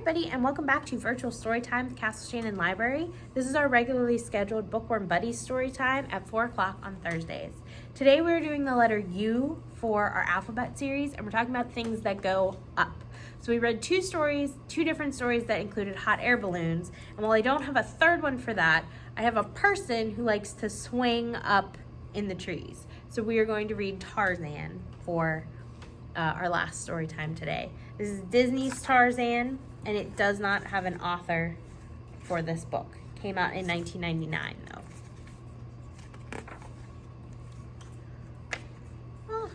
everybody, and welcome back to Virtual Storytime at Castle Shannon Library. This is our regularly scheduled Bookworm Buddies story time at 4 o'clock on Thursdays. Today we're doing the letter U for our alphabet series, and we're talking about things that go up. So we read two different stories that included hot air balloons, and while I don't have a third one for that, I have a person who likes to swing up in the trees. So we are going to read Tarzan for our last story time today. This is Disney's Tarzan, and it does not have an author for this book. Came out in 1999, though.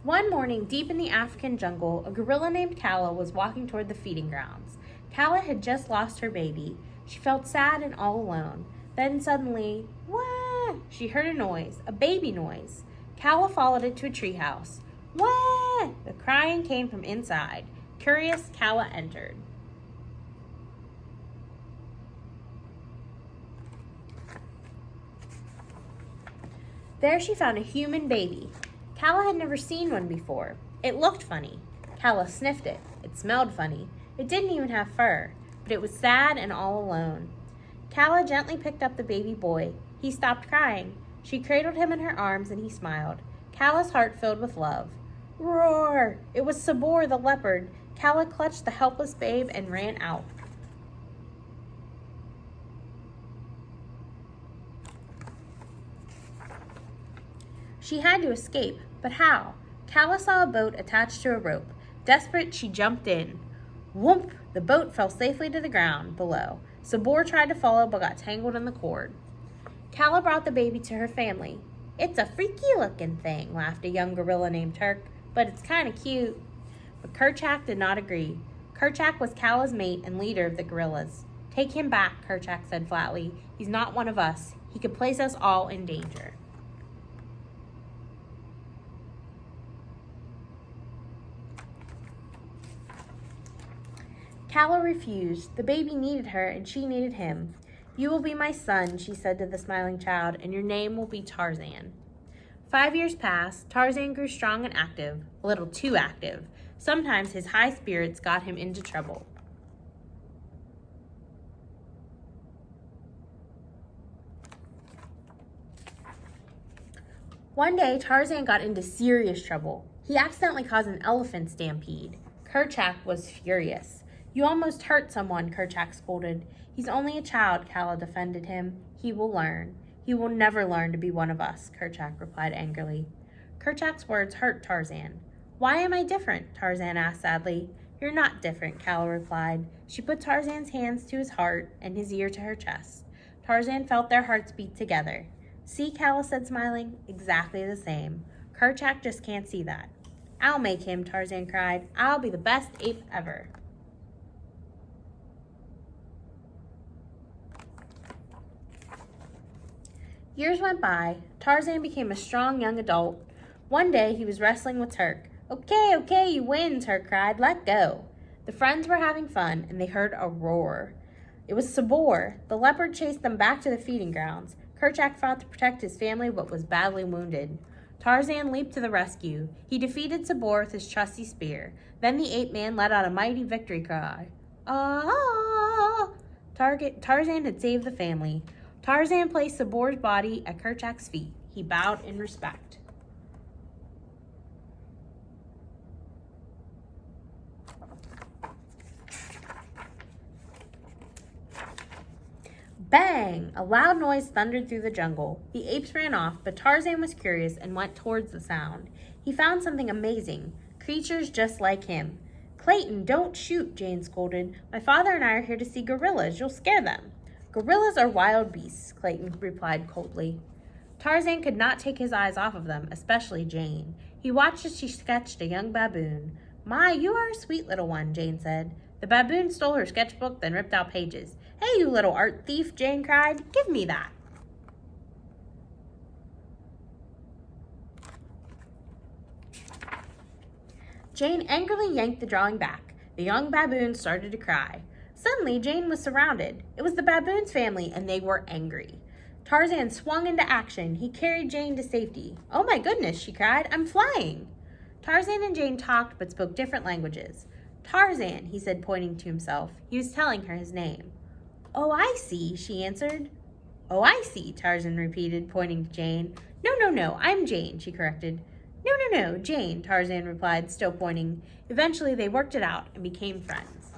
One morning, deep in the African jungle, a gorilla named Kala was walking toward the feeding grounds. Kala had just lost her baby. She felt sad and all alone. Then suddenly, wah! She heard a noise, a baby noise. Kala followed it to a treehouse. Wah! The crying came from inside. Curious, Kala entered. There she found a human baby. Kala had never seen one before. It looked funny. Kala sniffed it. It smelled funny. It didn't even have fur, but it was sad and all alone. Kala gently picked up the baby boy. He stopped crying. She cradled him in her arms and he smiled. Kala's heart filled with love. Roar! It was Sabor the leopard. Kala clutched the helpless babe and ran out. She had to escape, but how? Kala saw a boat attached to a rope. Desperate, she jumped in. Whoomp! The boat fell safely to the ground below. Sabor tried to follow but got tangled in the cord. Kala brought the baby to her family. It's a freaky-looking thing, laughed a young gorilla named Turk, but it's kind of cute. But Kerchak did not agree. Kerchak was Kala's mate and leader of the gorillas. Take him back, Kerchak said flatly. He's not one of us. He could place us all in danger. Kala refused. The baby needed her and she needed him. You will be my son, she said to the smiling child, and your name will be Tarzan. 5 years passed. Tarzan grew strong and active, a little too active. Sometimes his high spirits got him into trouble. One day, Tarzan got into serious trouble. He accidentally caused an elephant stampede. Kerchak was furious. You almost hurt someone, Kerchak scolded. He's only a child, Kala defended him. He will learn. He will never learn to be one of us, Kerchak replied angrily. Kerchak's words hurt Tarzan. Why am I different? Tarzan asked sadly. You're not different, Kala replied. She put Tarzan's hands to his heart and his ear to her chest. Tarzan felt their hearts beat together. See, Kala said smiling, exactly the same. Kerchak just can't see that. I'll make him, Tarzan cried. I'll be the best ape ever. Years went by. Tarzan became a strong young adult. One day, he was wrestling with Turk. Okay, you win, Turk cried. Let go. The friends were having fun, and they heard a roar. It was Sabor. The leopard chased them back to the feeding grounds. Kerchak fought to protect his family, but was badly wounded. Tarzan leaped to the rescue. He defeated Sabor with his trusty spear. Then the ape man let out a mighty victory cry. Ah! Tarzan had saved the family. Tarzan placed Sabor's body at Kerchak's feet. He bowed in respect. Bang! A loud noise thundered through the jungle. The apes ran off, but Tarzan was curious and went towards the sound. He found something amazing, creatures just like him. Clayton, don't shoot, Jane scolded. My father and I are here to see gorillas. You'll scare them. Gorillas are wild beasts, Clayton replied coldly. Tarzan could not take his eyes off of them, especially Jane. He watched as she sketched a young baboon. My, you are a sweet little one, Jane said. The baboon stole her sketchbook, then ripped out pages. Hey, you little art thief, Jane cried. Give me that. Jane angrily yanked the drawing back. The young baboon started to cry. Suddenly, Jane was surrounded. It was the baboon's family, and they were angry. Tarzan swung into action. He carried Jane to safety. Oh my goodness, she cried. I'm flying. Tarzan and Jane talked but spoke different languages. Tarzan, he said, pointing to himself. He was telling her his name. Oh, I see, she answered. Oh, I see, Tarzan repeated, pointing to Jane. No, I'm Jane, she corrected. No, Jane, Tarzan replied, still pointing. Eventually, they worked it out and became friends.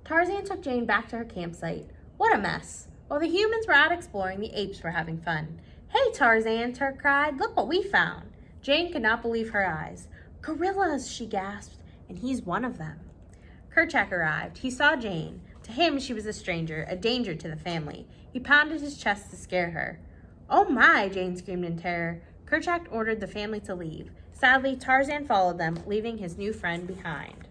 Tarzan took Jane back to her campsite. What a mess. While the humans were out exploring, the apes were having fun. Hey, Tarzan, Turk cried. Look what we found. Jane could not believe her eyes. Gorillas, she gasped, and he's one of them. Kerchak arrived. He saw Jane. To him, she was a stranger, a danger to the family. He pounded his chest to scare her. Oh my, Jane screamed in terror. Kerchak ordered the family to leave. Sadly, Tarzan followed them, leaving his new friend behind.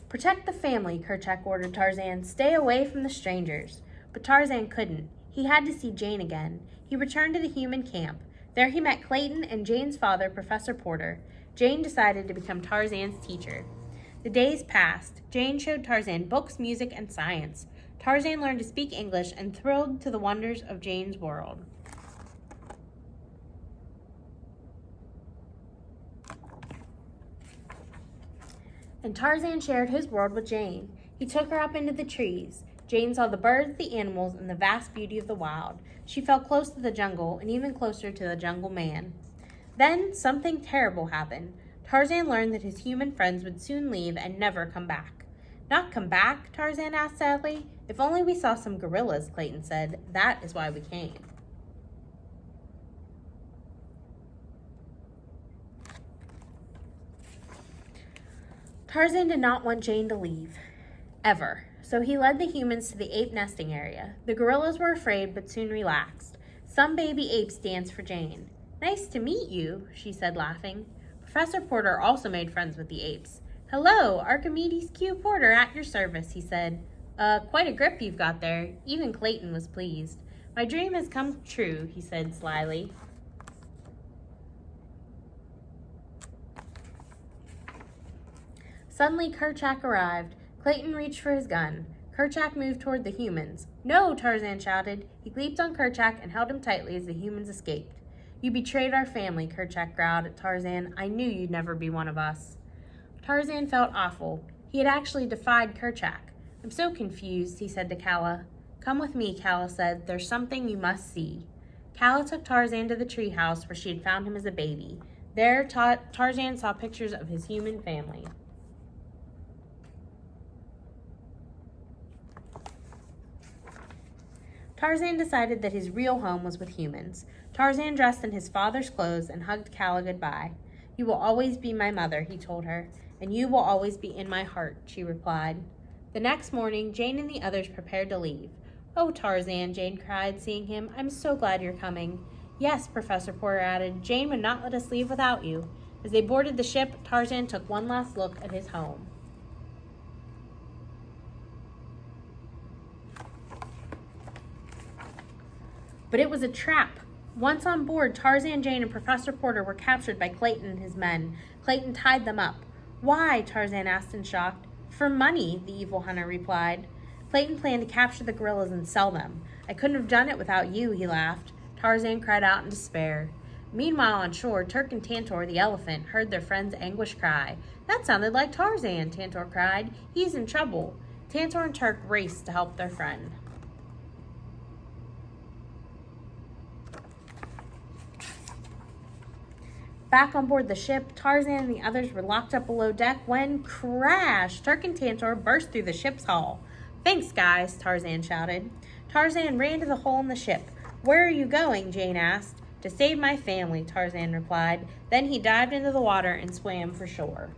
Protect the family, Kerchak ordered Tarzan. Stay away from the strangers. But Tarzan couldn't. He had to see Jane again. He returned to the human camp. There he met Clayton and Jane's father, Professor Porter. Jane decided to become Tarzan's teacher. The days passed. Jane showed Tarzan books, music, and science. Tarzan learned to speak English and thrilled to the wonders of Jane's world. And Tarzan shared his world with Jane. He took her up into the trees. Jane saw the birds, the animals, and the vast beauty of the wild. She felt close to the jungle and even closer to the jungle man. Then something terrible happened. Tarzan learned that his human friends would soon leave and never come back. Not come back? Tarzan asked sadly. If only we saw some gorillas, Clayton said. That is why we came. Tarzan did not want Jane to leave, ever, so he led the humans to the ape nesting area. The gorillas were afraid but soon relaxed. Some baby apes danced for Jane. Nice to meet you, she said, laughing. Professor Porter also made friends with the apes. Hello, Archimedes Q. Porter at your service, he said. Quite a grip you've got there. Even Clayton was pleased. My dream has come true, he said slyly. Suddenly, Kerchak arrived. Clayton reached for his gun. Kerchak moved toward the humans. No, Tarzan shouted. He leaped on Kerchak and held him tightly as the humans escaped. You betrayed our family, Kerchak growled at Tarzan. I knew you'd never be one of us. Tarzan felt awful. He had actually defied Kerchak. I'm so confused, he said to Kala. Come with me, Kala said. There's something you must see. Kala took Tarzan to the treehouse where she had found him as a baby. There, Tarzan saw pictures of his human family. Tarzan decided that his real home was with humans. Tarzan dressed in his father's clothes and hugged Kala goodbye. You will always be my mother, he told her, and you will always be in my heart, she replied. The next morning, Jane and the others prepared to leave. Oh, Tarzan, Jane cried, seeing him. I'm so glad you're coming. Yes, Professor Porter added. Jane would not let us leave without you. As they boarded the ship, Tarzan took one last look at his home. But it was a trap. Once on board, Tarzan, Jane, and Professor Porter were captured by Clayton and his men. Clayton tied them up. Why? Tarzan asked in shock. For money, the evil hunter replied. Clayton planned to capture the gorillas and sell them. I couldn't have done it without you, he laughed. Tarzan cried out in despair. Meanwhile, on shore, Turk and Tantor, the elephant, heard their friend's anguished cry. That sounded like Tarzan, Tantor cried. He's in trouble. Tantor and Turk raced to help their friend. Back on board the ship, Tarzan and the others were locked up below deck when, crash! Turk and Tantor burst through the ship's hull. Thanks, guys, Tarzan shouted. Tarzan ran to the hole in the ship. Where are you going? Jane asked. To save my family, Tarzan replied. Then he dived into the water and swam for shore.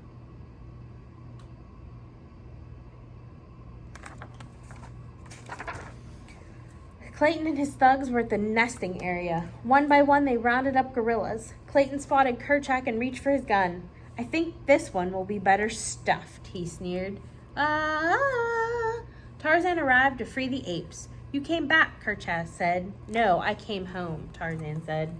Clayton and his thugs were at the nesting area. One by one, they rounded up gorillas. Clayton spotted Kerchak and reached for his gun. I think this one will be better stuffed, he sneered. Tarzan arrived to free the apes. You came back, Kerchak said. No, I came home, Tarzan said.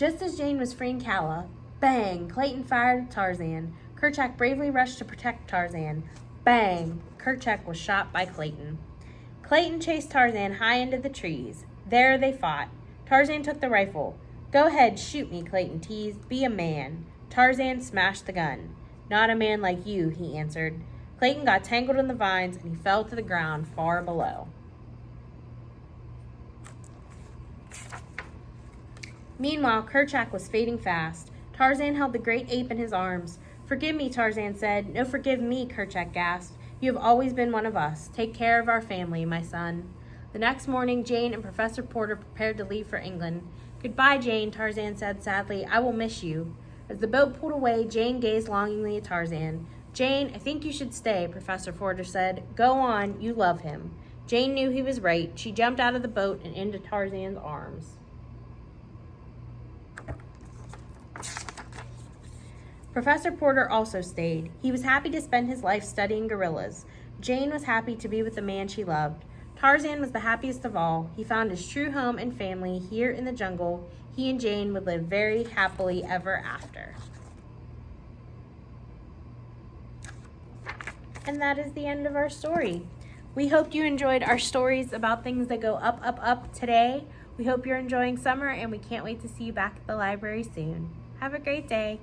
Just as Jane was freeing Calla, bang, Clayton fired at Tarzan. Kerchak bravely rushed to protect Tarzan. Bang, Kerchak was shot by Clayton. Clayton chased Tarzan high into the trees. There they fought. Tarzan took the rifle. Go ahead, shoot me, Clayton teased. Be a man. Tarzan smashed the gun. Not a man like you, he answered. Clayton got tangled in the vines and he fell to the ground far below. Meanwhile, Kerchak was fading fast. Tarzan held the great ape in his arms. Forgive me, Tarzan said. No, forgive me, Kerchak gasped. You have always been one of us. Take care of our family, my son. The next morning, Jane and Professor Porter prepared to leave for England. Goodbye, Jane, Tarzan said sadly. I will miss you. As the boat pulled away, Jane gazed longingly at Tarzan. Jane, I think you should stay, Professor Porter said. Go on, you love him. Jane knew he was right. She jumped out of the boat and into Tarzan's arms. Professor Porter also stayed. He was happy to spend his life studying gorillas. Jane was happy to be with the man she loved. Tarzan was the happiest of all. He found his true home and family here in the jungle. He and Jane would live very happily ever after. And that is the end of our story. We hope you enjoyed our stories about things that go up, up, up today. We hope you're enjoying summer and we can't wait to see you back at the library soon. Have a great day.